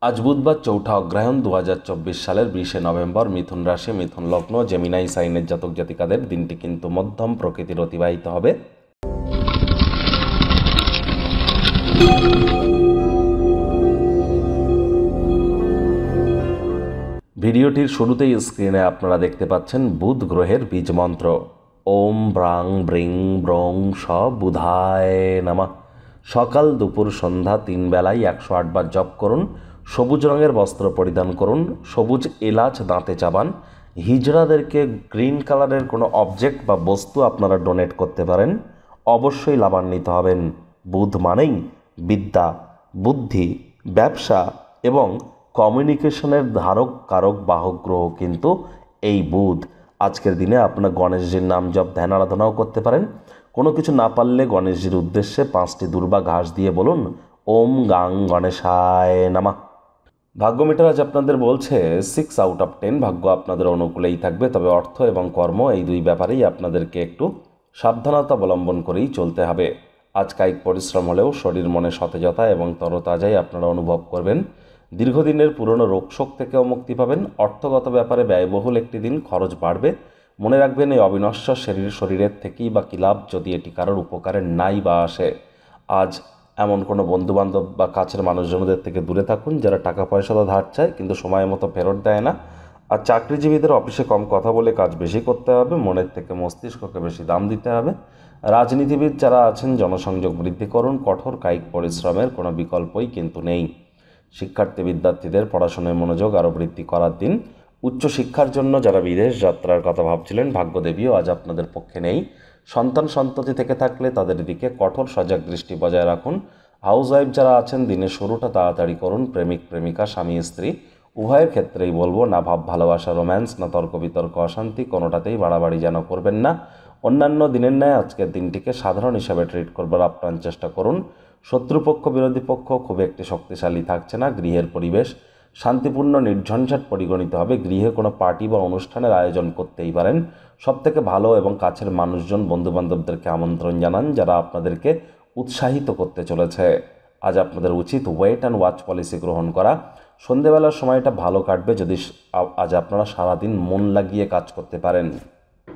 আজ বুধবার ৪ঠা অগ্রহায়ণ ২০২৪ সালের ২০শে নভেম্বর। মিথুন রাশি, মিথুন লগ্ন, জেমিনাই সাইনের জাতক জাতিকাদের দিনটি কিন্তু মধ্যম প্রকৃতির অতিবাহিত হবে। ভিডিওটির শুরুতেই স্ক্রিনে আপনারা দেখতে পাচ্ছেন বুধ গ্রহের বীজ মন্ত্র ওম ব্রাং ব্রিং ব্রং স বুধায় নমঃ। সকাল দুপুর সন্ধ্যা ৩ বেলায় ১০৮ বার জপ করুন। সবুজ রঙের বস্ত্র পরিধান করুন। সবুজ এলাচ দাঁতে চাবান। হিজড়াদেরকে গ্রিন কালারের কোনো অবজেক্ট বা বস্তু আপনারা ডোনেট করতে পারেন। অবশ্যই লাভান্বিত হবেন। বুধ মানেই বিদ্যা, বুদ্ধি, ব্যবসা এবং কমিউনিকেশনের ধারক কারক বাহক গ্রহ কিন্তু এই বুধ। আজকের দিনে আপনার গণেশজির নাম জপ ধ্যান আরাধনাও করতে পারেন। কোনো কিছু না পারলে গণেশজির উদ্দেশ্যে ৫টি দুর্বা ঘাস দিয়ে বলুন ওম গাং গণেশায় নমঃ। ভাগ্য মিটার আজ আপনাদের বলছে 6/10। ভাগ্য আপনাদের অনুকূলেই থাকবে, তবে অর্থ এবং কর্ম এই দুই ব্যাপারেই আপনাদেরকে একটু সাবধানতা অবলম্বন করেই চলতে হবে। আজ কায়িক পরিশ্রম হলেও শরীর মনে সতেজতা এবং তরতাজাই আপনারা অনুভব করবেন। দীর্ঘদিনের পুরনো রোগশোক থেকেও মুক্তি পাবেন। অর্থগত ব্যাপারে ব্যয়বহুল একটি দিন, খরচ বাড়বে। মনে রাখবেন এই অবিনশ্বর শরীরের থেকেই বা কী লাভ যদি এটি কারোর উপকারে নাই বা আসে। আজ এমন কোনো বন্ধুবান্ধব বা কাছের মানুষজনদের থেকে দূরে থাকুন যারা টাকা পয়সা তো ধার চায় কিন্তু সময় মতো ফেরত দেয় না। আর চাকরিজীবীদের অফিসে কম কথা বলে কাজ বেশি করতে হবে, মনের থেকে মস্তিষ্ককে বেশি দাম দিতে হবে। রাজনীতিবিদ যারা আছেন জনসংযোগ বৃদ্ধি করুন। কঠোর কায়িক পরিশ্রমের কোনো বিকল্পই কিন্তু নেই। শিক্ষার্থী বিদ্যার্থীদের পড়াশোনায় মনোযোগ আরও বৃদ্ধি করার দিন। উচ্চশিক্ষার জন্য যারা বিদেশ যাত্রার কথা ভাবছিলেন, ভাগ্যদেবীও আজ আপনাদের পক্ষে নেই। সন্তান সন্ততি থেকে থাকলে তাদের দিকে কঠোর সজাগ দৃষ্টি বজায় রাখুন। হাউসওয়াইফ যারা আছেন দিনের শুরুটা তাড়াতাড়ি করুন। প্রেমিক প্রেমিকা, স্বামী স্ত্রী উভয়ের ক্ষেত্রেই বলবো না ভাব ভালোবাসা, রোম্যান্স, না তর্ক বিতর্ক অশান্তি, কোনোটাতেই বাড়াবাড়ি যেন করবেন না। অন্যান্য দিনের ন্যায় আজকের দিনটিকে সাধারণ হিসাবে ট্রিট করবার আপ্রাণ চেষ্টা করুন। শত্রুপক্ষ বিরোধী পক্ষ খুব একটি শক্তিশালী থাকছে না। গৃহের পরিবেশ শান্তিপূর্ণ নির্ঝঞ্ঝাট পরিগণিত হবে। গৃহে কোনো পার্টি বা অনুষ্ঠানের আয়োজন করতেই পারেন। সবথেকে ভালো এবং কাছের মানুষজন বন্ধুবান্ধবদেরকে আমন্ত্রণ জানান যারা আপনাদেরকে উৎসাহিত করতে চলেছে। আজ আপনাদের উচিত ওয়েট অ্যান্ড ওয়াচ পলিসি গ্রহণ করা। সন্ধেবেলার সময়টা ভালো কাটবে যদি আজ আপনারা সারাদিন মন লাগিয়ে কাজ করতে পারেন।